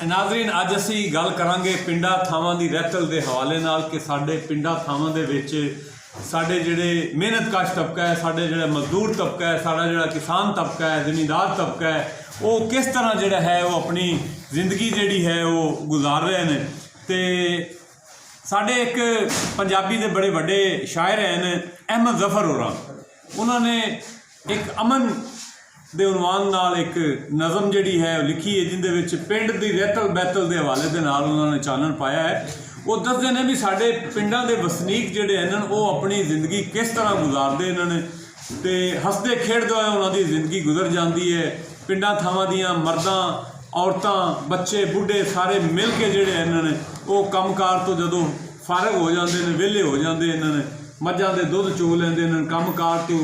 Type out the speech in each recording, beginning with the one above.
नाज़रीन अज असी गल करांगे पिंडां थावां दी रहतल के हवाले नाल कि साडे पिंडां थावां दे विच साडे जिहड़े मेहनतकश तबका है, साडे जिहड़ा मजदूर तबका है, साडा जिहड़ा किसान तबका है, जमींदार तबका है, वो किस तरह जिहड़ा है वो अपनी जिंदगी जिहड़ी है वो गुजार रहे हैं। तो साडे एक पंजाबी दे बड़े वड्डे शायर हैं अहमद जफर होरां, उन्होंने एक अमन दे उनवान नाल एक नज़म जिहड़ी है लिखी है जिंदे विच पिंड दी रहतल बहतल के हवाले दे नाल उन्होंने चानन पाया है। वो दसदे ने भी साडे पिंडां दे वसनीक जिहड़े हैं वो अपनी जिंदगी किस तरह गुजारदे हैं ते हसदे खेडदे होए उन्हां दी जिंदगी गुजर जाती है। पिंडां थावां दियां मर्दां औरतां बच्चे बुढ़े सारे मिल के जिहड़े हैं वो कमकार तो जदों फारग हो जाते हैं, वेले हो जाते हैं, मझां दे दुध चो लैंदे हैं, कमकार तो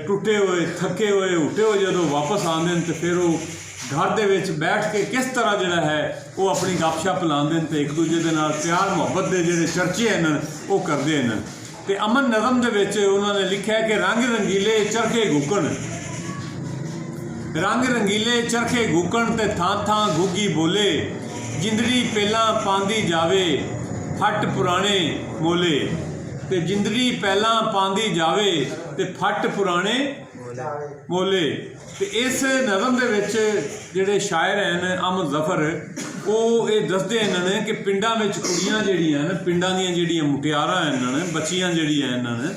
टुटे हुए थके हुए उठे हुए जो वापस आते हैं तो फिर वो घर दे विच बैठ के किस तरह जिहड़ा है वो अपनी गपशप लाते हैं तो एक दूजे के नाल प्यार मुहब्बत के जिहड़े चर्चे हैं वो करते हैं। तो अमन नज़म दे विच उन्होंने लिखा है कि रंग रंगीले चरखे गुकण, रंग रंगीले चरखे गुकण ते थां थां गुगी बोले, जिंदड़ी पहलां पांदी जावे फट पुराने मोले, ते जिंदड़ी पहलां पांदी जावे ते फट पुराने मोले। तो इस नज़म दे विच जिहड़े शायर हैं अहमद जफर वो ये दसदे हैं कि पिंडां विच कुड़ियां जिहड़ियां हैं, पिंडां दियां जिहड़ियां मुटियारां हैं, बच्चियां जिहड़ियां हैं,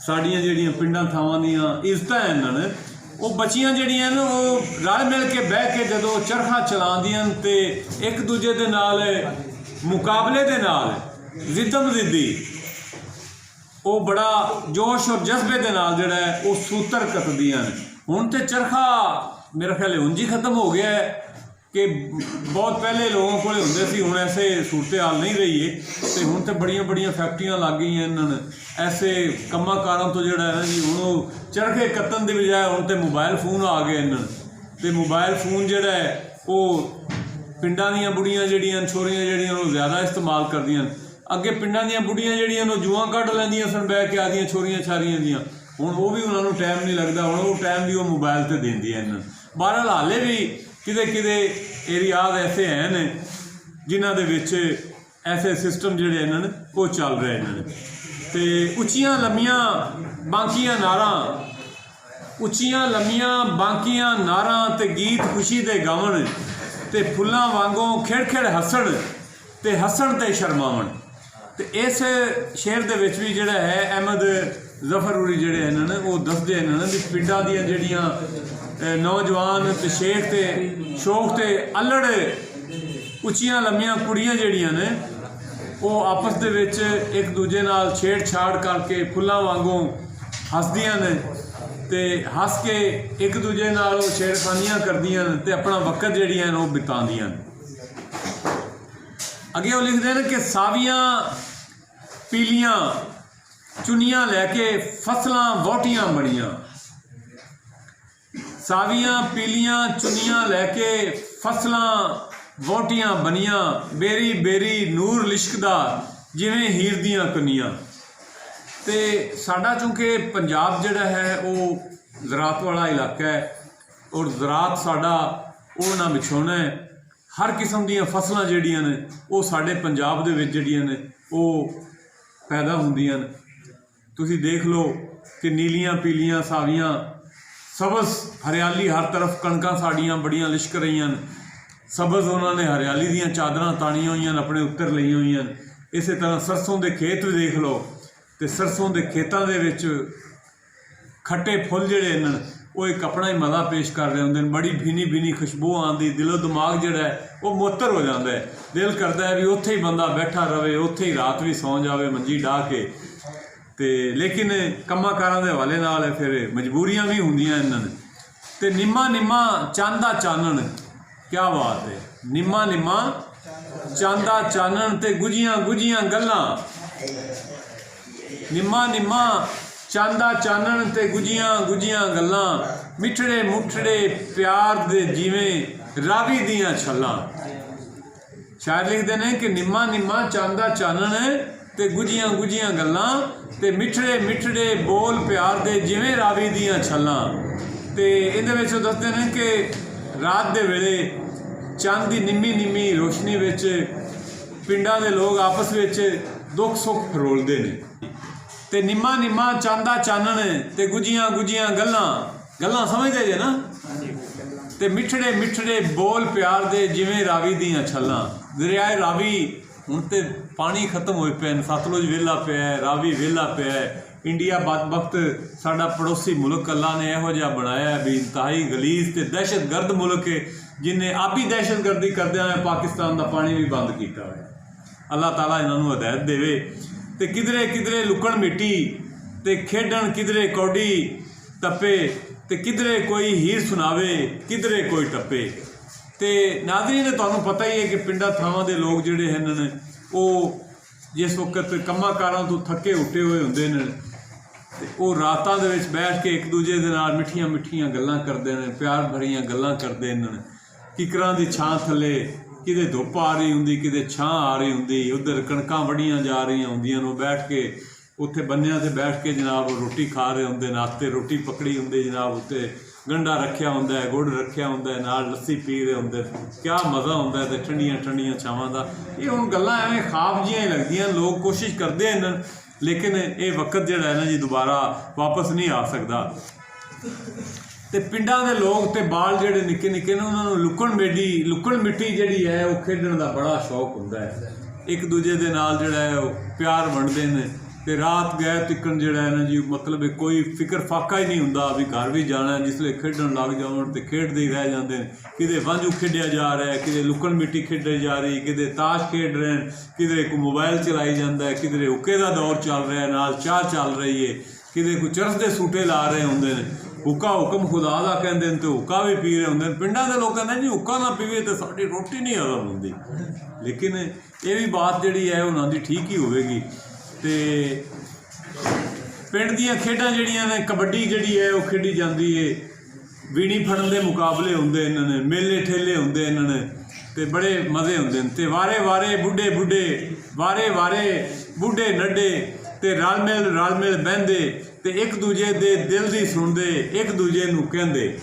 साडियां जिहड़ियां पिंडां थावां दियां इज्जतां हैं, वो बच्चियां जिहड़ियां हैं वो रल मिल के बह के जदों चरखा चलांदियां ते एक दूजे दे नाल मुकाबले दे नाल जिद्दम जिद्दी वो बड़ा जोश और जज्बे के नाल जिहड़ा है वो सूतर कतदियां ने। हुण तो चरखा मेरा ख्याल उंज ही खत्म हो गया है कि बहुत पहले लोगों को होंदे सी, हुण ऐसे सूरत हाल नहीं रही है। तो हुण तो बड़ियां बड़ियां फैक्ट्रियां लग गई हैं ऐसे कम्मां कारां तो जिहड़ा है जी हुण चरखे कत्तन की बजाय हुण तो मोबाइल फोन आ गए हैं। तो मोबाइल फोन जिहड़ा है वो पिंडां दीयां बुढ़ियां जिहड़ियां छोरियां जिहड़ियां वो ज़्यादा इस्तेमाल करदियां। अगे पिंडां दीयां बुढ़ियां जिहड़ियां वो जुआं कढ लैंदियां सन बह के आदियां छोरियां छारियां दियां, हुण वो भी उन्होंने टाइम नहीं लगता, हुण वो टाइम भी वो मोबाइल से देंदियां हैं। बहरहाल हाले भी किते किते एरियाज ऐसे हैं जिन्हां दे विच ऐसे सिस्टम जिहड़े हैं वो चल रहे हैं। तो उच्चियां लम्मियां बांकियां नारां, उच्चियां लम्मियां बांकियां नारां ते गीत खुशी दे गावन ते फुल्लां वांगों खिड़ खिड़ हसण ते हसण ते शर्मावन। तो इस शेर दे विच भी जिहड़ा है अहमद जफर होरी जिहड़े हैं वो दसदे हैं भी पिंडां दियां जिहड़ियां नौजवान ते शेख ते शौक ते अल्लड़ उच्चियां लम्मियां कुड़ियां जिहड़ियां ने वो आपस दे विच एक दूजे नाल छेड़छाड़ करके फुल्लां वांगों हसदियां ने ते हस के एक दूजे नाल वो छेड़खानियां करदियां ते अपना वक्त जिहड़ियां वो बितांदियां। अगे वो लिखते हैं कि सावियां पीलियां चुनियां लैके फसलां वोटियां बनियां, सावियां पीलियां चुनियां लैके फसलां वोटियां बनियां, बेरी बेरी नूर लिशकदा जिवें हीर दियां कनियां। तो साडा चूँकि पंजाब जिहड़ा है वो ज़रात वाला इलाका है और ज़रात साडा ओढ़ना बिछोना है, हर किस्म दियां फसलां जिहड़ियां ने वो साडे पंजाब दे विच जिहड़ियां ने वो पैदा हुंदियां ने। तुसीं देख लो कि नीलियां पीलियां सावियां सबज हरियाली हर तरफ, कणकां साड़ियां बड़ियां लिशक रहीआं ने, सबज उन्होंने हरियाली दियां चादरां ताणियां होईआं अपने उत्तर लईआं होईआं। इस तरह सरसों के खेत भी देख लो तो सरसों के खेतों के विच खट्टे फुल जिहड़े हैं वो एक अपना ही मज़ा पेश कर रहे होंगे, बड़ी भीनी भीनी खुशबू आती, दिलो दिमाग जिहड़ा है वो मुअत्तर हो जाता है, दिल करता है भी उत्थे ही बंदा बैठा रहे, उत्थे ही रात भी सौ जाए मंजी डाह के। तो लेकिन कम्मां कारां दे हवाले नाल फिर मजबूरियां भी होंदियां इन्हां ने। ते निम्मा निम्मा चांदा चानन, क्या बात है, निम्मा निम्मा चांदा चानन ते गुजियां गुजियां गल्लां, निम्मा निम्मा चांदा चानन ते गुजियां गुजियां गल्लां, मिठड़े मुठड़े प्यार दे जिवें रावी दियां छल्लां। शायर लिखते हैं कि निम्मा निम्मा चांदा चानन ते गुजियां गुजियां गल्लां ते मिठड़े मिठड़े बोल प्यार दे जिवें रावी दियां छल्लां। ते इहदे विच दसदे ने कि रात दे वेले ਚੰਦ ਦੀ ਨਿੰਮੀ ਨਿੰਮੀ ਰੋਸ਼ਨੀ ਵਿੱਚ ਪਿੰਡਾਂ ਦੇ ਲੋਕ ਆਪਸ ਵਿੱਚ ਦੁੱਖ ਸੁੱਖ ਫਰੋਲਦੇ ਨੇ। ਤੇ ਨਿੰਮਾ ਨਿੰਮਾ ਚੰਦ ਦਾ ਚਾਨਣ ਤੇ ਗੁੱਜੀਆਂ ਗੁੱਜੀਆਂ ਗੱਲਾਂ ਸਮਝਦੇ ਜੇ ਨਾ। ਤੇ ਮਿੱਠੜੇ ਮਿੱਠੜੇ ਬੋਲ ਪਿਆਰ ਦੇ ਜਿਵੇਂ ਰਾਵੀ ਦੀਆਂ ਛੱਲਾਂ। ਦਰਿਆਏ ਰਾਵੀ ਹੁਣ ਤੇ ਪਾਣੀ ਖਤਮ ਹੋਏ ਪਏ ਨੇ, ਸਤਲੁਜ ਵਿਹਲਾ ਪਿਆ ਹੈ, ਰਾਵੀ ਵਿਹਲਾ ਪਿਆ ਹੈ। ਇੰਡੀਆ ਬਦਬਖਤ ਸਾਡਾ ਪੜੋਸੀ ਮੁਲਕ ਅੱਲਾ ਨੇ ਇਹੋ ਜਿਹਾ ਬਣਾਇਆ ਵੀ ਇੰਤਹਾਈ ਗਲੀਜ਼ ਤੇ ਦਹਿਸ਼ਤਗਰਦ ਮੁਲਕ ਹੈ, ਜਿਹਨੇ ਆਪੀ ਦਹਿਸ਼ਤਗਰਦੀ ਕਰਦਿਆਂ ਹੋਇਆ ਪਾਕਿਸਤਾਨ ਦਾ ਪਾਣੀ ਵੀ ਬੰਦ ਕੀਤਾ ਹੋਇਆ। ਅੱਲਾਹ ਤਾਲਾ ਇਹਨਾਂ ਨੂੰ ਹਦਾਇਤ ਦੇਵੇ। ਤੇ ਕਿਧਰੇ ਕਿਧਰੇ ਲੁਕਣ ਮਿੱਟੀ ਤੇ ਖੇਡਣ, ਕਿਧਰੇ ਕੌਡੀ ਟੱਪੇ ਤੇ ਕਿਧਰੇ ਕੋਈ ਹੀਰ ਸੁਣਾਵੇ, ਕਿਧਰੇ ਕੋਈ ਟੱਪੇ। ਤੇ ਨਾਜ਼ਰੀਨ, ਤੁਹਾਨੂੰ ਪਤਾ ਹੀ ਹੈ ਕਿ ਪਿੰਡਾਂ ਥਾਵਾਂ ਦੇ ਲੋਕ ਜਿਹੜੇ ਹਨ ਉਹ ਜਿਸ ਵਕਤ ਕੰਮਾਂ ਕਾਰਾਂ ਤੋਂ ਥੱਕੇ ਉੱਟੇ ਹੋਏ ਹੁੰਦੇ ਨੇ ਤੇ ਉਹ ਰਾਤਾਂ ਦੇ ਵਿੱਚ ਬੈਠ ਕੇ ਇੱਕ ਦੂਜੇ ਦੇ ਨਾਲ ਮਿੱਠੀਆਂ ਮਿੱਠੀਆਂ ਗੱਲਾਂ ਕਰਦੇ ਨੇ, ਪਿਆਰ ਭਰੀਆਂ ਗੱਲਾਂ ਕਰਦੇ ਨੇ। ਕਿਕਰਾਂ ਦੀ ਛਾਂ ਥੱਲੇ ਕਿਤੇ ਧੁੱਪ ਆ ਰਹੀ ਹੁੰਦੀ, ਕਿਤੇ ਛਾਂ ਆ ਰਹੀ ਹੁੰਦੀ, ਉੱਧਰ ਕਣਕਾਂ ਵੱਢੀਆਂ ਜਾ ਰਹੀਆਂ ਹੁੰਦੀਆਂ ਨੂੰ ਬੈਠ ਕੇ ਉੱਥੇ ਬੰਨਿਆਂ 'ਤੇ ਬੈਠ ਕੇ ਜਨਾਬ ਰੋਟੀ ਖਾ ਰਹੇ ਹੁੰਦੇ, ਨਾਸ਼ਤੇ ਰੋਟੀ ਪਕੜੀ ਹੁੰਦੀ ਜਨਾਬ, ਉੱਤੇ ਗੰਢਾ ਰੱਖਿਆ ਹੁੰਦਾ ਹੈ, ਗੁੜ ਰੱਖਿਆ ਹੁੰਦਾ ਹੈ, ਨਾਲ ਲੱਸੀ ਪੀ ਰਹੇ ਹੁੰਦੇ। ਕਿਆ ਮਜ਼ਾ ਹੁੰਦਾ ਅਤੇ ਠੰਡੀਆਂ ਠੰਡੀਆਂ ਛਾਵਾਂ ਦਾ। ਇਹ ਹੁਣ ਗੱਲਾਂ ਐਵੇਂ ਖਾਬ ਜਿਹੀਆਂ ਹੀ ਲੱਗਦੀਆਂ, ਲੋਕ ਕੋਸ਼ਿਸ਼ ਕਰਦੇ ਹਨ ਲੇਕਿਨ ਇਹ ਵਕਤ ਜਿਹੜਾ ਹੈ ਨਾ ਜੀ ਦੁਬਾਰਾ ਵਾਪਸ ਨਹੀਂ ਆ ਸਕਦਾ। ਤੇ ਪਿੰਡਾਂ ਦੇ ਲੋਕ ਤੇ ਬਾਲ ਜਿਹੜੇ ਨਿੱਕੇ ਨਿੱਕੇ ਨੇ ਉਹਨਾਂ ਨੂੰ ਲੁਕਣ ਮਿੱਟੀ ਜਿਹੜੀ ਹੈ ਉਹ ਖੇਡਣ ਦਾ ਬੜਾ ਸ਼ੌਕ ਹੁੰਦਾ ਹੈ। ਇੱਕ ਦੂਜੇ ਦੇ ਨਾਲ ਜਿਹੜਾ ਹੈ ਉਹ ਪਿਆਰ ਵੰਡਦੇ ਨੇ ਤੇ ਰਾਤ ਗਏ ਤਿੱਕਣ ਜਿਹੜਾ ਹੈ ਨਾ ਜੀ ਮਤਲਬ ਕੋਈ ਫਿਕਰ ਫਾਕਾ ਹੀ ਨਹੀਂ ਹੁੰਦਾ ਵੀ ਘਰ ਵੀ ਜਾਣਾ। ਜਿਸਲੇ ਖੇਡਣ ਲੱਗ ਜਾਣ ਤੇ ਖੇਡਦੇ ਹੀ ਰਹਿ ਜਾਂਦੇ ਨੇ। ਕਿਤੇ ਵਾਂਝੂ ਖੇਡਿਆ ਜਾ ਰਿਹਾ, ਕਿਤੇ ਲੁਕਣ ਮਿੱਟੀ ਖੇਡੀ ਜਾ ਰਹੀ, ਕਿਤੇ ਤਾਸ਼ ਖੇਡ ਰਹੇ ਨੇ, ਕਿਧਰੇ ਕੋਈ ਮੋਬਾਈਲ ਚਲਾਈ ਜਾਂਦਾ ਹੈ, ਕਿਧਰੇ ਹੁੱਕੇ ਦਾ ਦੌਰ ਚੱਲ ਰਿਹਾ, ਨਾਲ ਚਾਹ ਚੱਲ ਰਹੀ ਹੈ, ਕਿਤੇ ਕੋਈ ਚਰਸ ਦੇ ਸੂਟੇ ਲਾ ਰਹੇ ਹੁੰਦੇ ਨੇ। ਹੁੱਕਾ ਹੁਕਮ ਖੁਦਾ ਦਾ ਕਹਿੰਦੇ ਨੇ ਤੇ ਹੁੱਕਾ ਵੀ ਪੀ ਰਹੇ ਹੁੰਦੇ ਨੇ। ਪਿੰਡਾਂ ਦੇ ਲੋਕ ਕਹਿੰਦੇ ਜੀ ਹੁੱਕਾ ਨਾ ਪੀਵੇ ਤਾਂ ਸਾਡੀ ਰੋਟੀ ਨਹੀਂ ਹਜ਼ਮ ਹੁੰਦੀ। ਲੇਕਿਨ ਇਹ ਵੀ ਬਾਤ ਜਿਹੜੀ ਹੈ ਉਹਨਾਂ ਦੀ ਠੀਕ ਹੀ ਹੋਵੇਗੀ। ਤੇ ਪਿੰਡ ਦੀਆਂ ਖੇਡਾਂ ਜਿਹੜੀਆਂ ਨੇ, ਕਬੱਡੀ ਜਿਹੜੀ ਹੈ ਉਹ ਖੇਡੀ ਜਾਂਦੀ ਹੈ, ਵੀਣੀ ਫੜਨ ਦੇ ਮੁਕਾਬਲੇ ਹੁੰਦੇ ਇਹਨਾਂ ਨੇ, ਮੇਲੇ ਠੇਲੇ ਹੁੰਦੇ ਇਹਨਾਂ ਨੇ ਤੇ ਬੜੇ ਮਜ਼ੇ ਹੁੰਦੇ ਨੇ। ਤੇ ਵਾਰੇ ਵਾਰੇ ਬੁੱਢੇ ਨੱਡੇ ਤੇ ਰਲ ਮਿਲ ਬਹਿੰਦੇ ਤੇ ਇੱਕ ਦੂਜੇ ਦੇ ਦਿਲ ਦੀ ਸੁਣਦੇ, ਇੱਕ ਦੂਜੇ ਨੂੰ ਕਹਿੰਦੇ।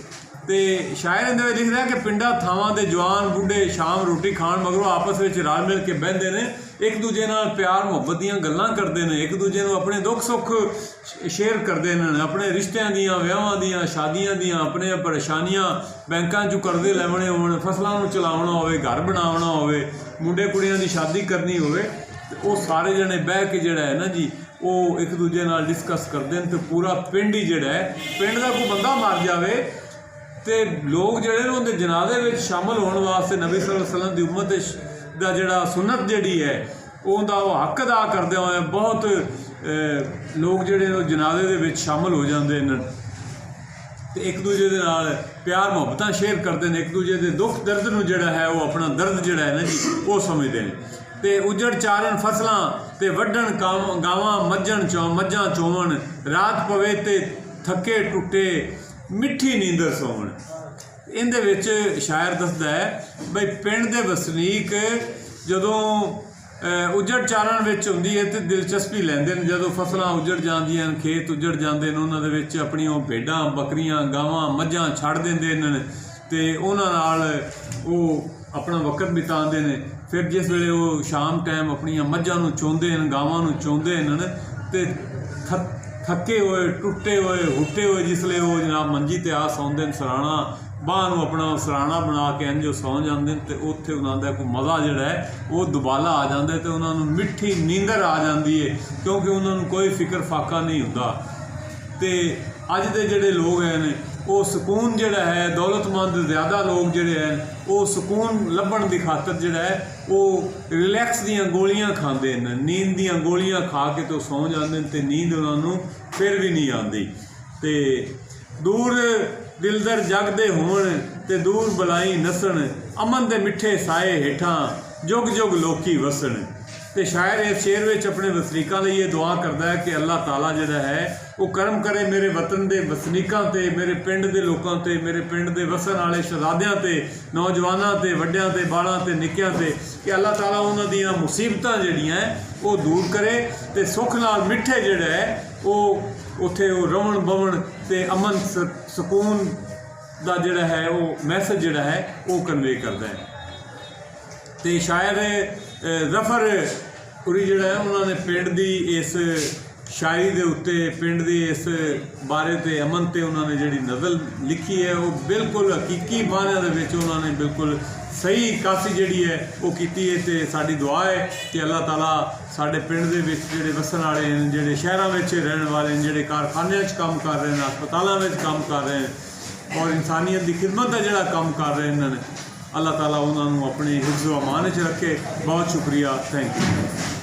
ਤੇ ਸ਼ਾਇਰ ਇਹਦੇ ਵਿੱਚ ਲਿਖਦਾ ਕਿ ਪਿੰਡਾਂ ਥਾਵਾਂ ਦੇ ਜਵਾਨ ਬੁੱਢੇ ਸ਼ਾਮ ਰੋਟੀ ਖਾਣ ਮਗਰੋਂ ਆਪਸ ਵਿੱਚ ਰਲ ਮਿਲ ਕੇ ਬਹਿੰਦੇ ਨੇ, ਇੱਕ ਦੂਜੇ ਨਾਲ ਪਿਆਰ ਮੁਹੱਬਤ ਦੀਆਂ ਗੱਲਾਂ ਕਰਦੇ ਨੇ, ਇੱਕ ਦੂਜੇ ਨੂੰ ਆਪਣੇ ਦੁੱਖ ਸੁੱਖ ਸ਼ੇਅਰ ਕਰਦੇ ਨੇ, ਆਪਣੇ ਰਿਸ਼ਤਿਆਂ ਦੀਆਂ, ਵਿਆਹਾਂ ਦੀਆਂ, ਸ਼ਾਦੀਆਂ ਦੀਆਂ, ਆਪਣੀਆਂ ਪਰੇਸ਼ਾਨੀਆਂ, ਬੈਂਕਾਂ 'ਚੋਂ ਕਰਜ਼ੇ ਲੈਣੇ ਹੋਣ, ਫਸਲਾਂ ਨੂੰ ਚਲਾਉਣਾ ਹੋਵੇ, ਘਰ ਬਣਾਉਣਾ ਹੋਵੇ, ਮੁੰਡੇ ਕੁੜੀਆਂ ਦੀ ਸ਼ਾਦੀ ਕਰਨੀ ਹੋਵੇ, ਤੇ ਉਹ ਸਾਰੇ ਜਣੇ ਬਹਿ ਕੇ ਜਿਹੜਾ ਹੈ ਨਾ ਜੀ ਉਹ ਇੱਕ ਦੂਜੇ ਨਾਲ ਡਿਸਕਸ ਕਰਦੇ ਨੇ। ਤੇ ਪੂਰਾ ਪਿੰਡ ਹੀ ਜਿਹੜਾ ਹੈ, ਪਿੰਡ ਦਾ ਕੋਈ ਬੰਦਾ ਮਰ ਜਾਵੇ ਤੇ ਲੋਕ ਜਿਹੜੇ ਨੇ ਉਹਦੇ ਜਨਾਜ਼ੇ ਵਿੱਚ ਸ਼ਾਮਲ ਹੋਣ ਵਾਸਤੇ ਨਬੀ ਸੱਲੱਲਾਹੁ ਅਲੈਹਿ ਵਸੱਲਮ ਦੀ ਉਮਤ ਦਾ ਜਿਹੜਾ ਸੁਨਤ ਜਿਹੜੀ ਹੈ ਉਹਦਾ ਉਹ ਹੱਕ ਅਦਾ ਕਰਦੇ ਹੋਏ ਬਹੁਤ ਲੋਕ ਜਿਹੜੇ ਉਹ ਜਨਾਜ਼ੇ ਦੇ ਵਿੱਚ ਸ਼ਾਮਲ ਹੋ ਜਾਂਦੇ ਨੇ ਤੇ ਇੱਕ ਦੂਜੇ ਦੇ ਨਾਲ ਪਿਆਰ ਮੁਹੱਬਤਾਂ ਸ਼ੇਅਰ ਕਰਦੇ ਨੇ, ਇੱਕ ਦੂਜੇ ਦੇ ਦੁੱਖ ਦਰਦ ਨੂੰ ਜਿਹੜਾ ਹੈ ਉਹ ਆਪਣਾ ਦਰਦ ਜਿਹੜਾ ਹੈ ਨਾ ਜੀ ਉਹ ਸਮਝਦੇ ਨੇ। ਤੇ ਉਜੜ ਚਾਰਨ ਫਸਲਾਂ ਤੇ ਵੱਢਣ ਗਾਵਾਂ ਮੱਝਾਂ ਚੋਵਣ, ਰਾਤ ਪਵੇ ਤੇ ਥੱਕੇ ਟੁੱਟੇ ਮਿੱਠੀ ਨੀਂਦਰ ਸੌਣ। ਇਹਦੇ ਵਿੱਚ ਸ਼ਾਇਰ ਦੱਸਦਾ ਹੈ ਬਈ ਪਿੰਡ ਦੇ ਵਸਨੀਕ ਜਦੋਂ ਉਜੜ ਚਾਰਨ ਵਿੱਚ ਹੁੰਦੀ ਹੈ ਤੇ ਦਿਲਚਸਪੀ ਲੈਂਦੇ ਨੇ। ਜਦੋਂ ਫਸਲਾਂ ਉਜੜ ਜਾਂਦੀਆਂ ਨੇ, ਖੇਤ ਉਜੜ ਜਾਂਦੇ ਨੇ, ਉਹਨਾਂ ਦੇ ਵਿੱਚ ਆਪਣੀਆਂ ਭੇਡਾਂ, ਬੱਕਰੀਆਂ, ਗਾਵਾਂ, ਮੱਝਾਂ ਛੱਡ ਦਿੰਦੇ ਨੇ ਤੇ ਉਹਨਾਂ ਨਾਲ ਉਹ ਆਪਣਾ ਵਕਤ ਬਿਤਾਉਂਦੇ ਨੇ। ਫਿਰ ਜਿਸ ਵੇਲੇ ਉਹ ਸ਼ਾਮ ਟਾਈਮ ਆਪਣੀਆਂ ਮੱਝਾਂ ਨੂੰ ਚੋਂਦੇ ਨੇ, ਗਾਵਾਂ ਨੂੰ ਚੋਂਦੇ ਨੇ ਤੇ ਥੱਕੇ ਹੋਏ, ਟੁੱਟੇ ਹੋਏ, ਹੁੱਟੇ ਹੋਏ ਜਿਸਲੇ ਉਹ ਜਨਾਬ ਮੰਜੀ 'ਤੇ ਆ ਸੌਂਦੇ ਨੇ, ਸਰਾਣਾ ਬਾਂਹ ਨੂੰ ਆਪਣਾ ਸਰਾਣਾ ਬਣਾ ਕੇ ਇੰਝ ਸੌਂ ਜਾਂਦੇ ਨੇ ਤੇ ਉੱਥੇ ਉਹਨਾਂ ਦਾ ਕੋਈ ਮਜ਼ਾ ਜਿਹੜਾ ਹੈ ਉਹ ਦੁਬਾਲਾ ਆ ਜਾਂਦਾ ਤੇ ਉਹਨਾਂ ਨੂੰ ਮਿੱਠੀ ਨੀਂਦਰ ਆ ਜਾਂਦੀ ਹੈ, ਕਿਉਂਕਿ ਉਹਨਾਂ ਨੂੰ ਕੋਈ ਫਿਕਰ ਫਾਕਾ ਨਹੀਂ ਹੁੰਦਾ। ਤੇ ਅੱਜ ਦੇ ਜਿਹੜੇ ਲੋਕ ਹਨ ਉਹ ਸਕੂਨ ਜਿਹੜਾ ਹੈ, ਦੌਲਤਮੰਦ ਜ਼ਿਆਦਾ ਲੋਕ ਜਿਹੜੇ ਹਨ ਉਹ ਸਕੂਨ ਲੱਭਣ ਦੀ ਖਾਤਰ ਜਿਹੜਾ ਹੈ ਉਹ ਰਿਲੈਕਸ ਦੀਆਂ ਗੋਲੀਆਂ ਖਾਂਦੇ ਨੇ, ਨੀਂਦ ਦੀਆਂ ਗੋਲੀਆਂ ਖਾ ਕੇ ਤੋਂ ਸੌਂ ਜਾਂਦੇ ਨੇ ਤੇ ਨੀਂਦ ਉਹਨਾਂ ਨੂੰ ਫਿਰ ਵੀ ਨਹੀਂ ਆਉਂਦੀ। ਤੇ ਦੂਰ ਦਿਲਦਰ ਜਗਦੇ ਹੋਣ ਤੇ ਦੂਰ ਬਲਾਈ ਨਸਣ, ਅਮਨ ਦੇ ਮਿੱਠੇ ਸਾਏ ਹੇਠਾਂ ਜੁਗ ਜੁਗ ਲੋਕੀ ਵਸਣ। ਤੇ ਸ਼ਾਇਰ ਇਸ ਸ਼ੇਰ ਵਿੱਚ ਆਪਣੇ ਵਸਨੀਕਾਂ ਲਈ ਇਹ ਦੁਆ ਕਰਦਾ ਹੈ ਕਿ ਅੱਲਾਹ ਤਾਲਾ ਜਿਹੜਾ ਹੈ ਉਹ ਕਰਮ ਕਰੇ ਮੇਰੇ ਵਤਨ ਦੇ ਵਸਨੀਕਾਂ 'ਤੇ, ਮੇਰੇ ਪਿੰਡ ਦੇ ਲੋਕਾਂ 'ਤੇ, ਮੇਰੇ ਪਿੰਡ ਦੇ ਵਸਣ ਵਾਲੇ ਸ਼ਹਜ਼ਾਦਿਆਂ 'ਤੇ, ਨੌਜਵਾਨਾਂ 'ਤੇ, ਵੱਡਿਆਂ 'ਤੇ, ਬਾਲਾਂ 'ਤੇ, ਨਿੱਕਿਆਂ 'ਤੇ, ਕਿ ਅੱਲਾਹ ਤਾਲਾ ਉਹਨਾਂ ਦੀਆਂ ਮੁਸੀਬਤਾਂ ਜਿਹੜੀਆਂ ਉਹ ਦੂਰ ਕਰੇ ਤੇ ਸੁੱਖ ਨਾਲ ਮਿੱਠੇ ਜਿਹੜਾ ਹੈ ਉਹ ਉੱਥੇ ਉਹ ਰਵਣ ਬਵਣ ਤੇ ਅਮਨ ਸਕੂਨ ਦਾ ਜਿਹੜਾ ਹੈ ਉਹ ਮੈਸੇਜ ਜਿਹੜਾ ਹੈ ਉਹ ਕਨਵੇ ਕਰਦਾ ਹੈ। ਤੇ ਸ਼ਾਇਰ ਜ਼ਫਰ ਉਰੀ ਜਿਹੜਾ ਹੈ ਉਹਨਾਂ ਨੇ ਪਿੰਡ ਦੀ ਇਸ ਸ਼ਾਇਰੀ ਦੇ ਉੱਤੇ ਪਿੰਡ ਦੀ ਇਸ ਬਾਰੇ ਤੇ ਅਮਨ ਤੇ ਉਹਨਾਂ ਨੇ ਜਿਹੜੀ ਨਜ਼ਲ ਲਿਖੀ ਹੈ ਉਹ ਬਿਲਕੁਲ ਹਕੀਕੀ ਮਾਅਨਿਆਂ ਦੇ ਵਿੱਚ ਉਹਨਾਂ ਨੇ ਬਿਲਕੁਲ ਸਹੀ ਕਾਸੀ ਜਿਹੜੀ ਹੈ ਉਹ ਕੀਤੀ ਹੈ। ਤੇ ਸਾਡੀ ਦੁਆ ਹੈ ਕਿ ਅੱਲਾਹ ਤਾਲਾ ਸਾਡੇ ਪਿੰਡ ਦੇ ਵਿੱਚ ਜਿਹੜੇ ਵਸਣ ਵਾਲੇ ਨੇ, ਜਿਹੜੇ ਸ਼ਹਿਰਾਂ ਵਿੱਚ ਰਹਿਣ ਵਾਲੇ ਨੇ, ਜਿਹੜੇ ਕਾਰਖਾਨਿਆਂ 'ਚ ਕੰਮ ਕਰ ਰਹੇ ਨੇ, ਹਸਪਤਾਲਾਂ ਵਿੱਚ ਕੰਮ ਕਰ ਰਹੇ ਨੇ ਔਰ ਇਨਸਾਨੀਅਤ ਦੀ ਖਿਦਮਤ ਦਾ ਜਿਹੜਾ ਕੰਮ ਕਰ ਰਹੇ ਨੇ, ਅੱਲਾਹ ਤਾਲਾ ਉਹਨਾਂ ਨੂੰ ਆਪਣੇ ਹਿਫਜ਼ व ਅਮਾਨ 'ਚ ਰੱਖੇ। ਬਹੁਤ ਸ਼ੁਕਰੀਆ, ਥੈਂਕ ਯੂ।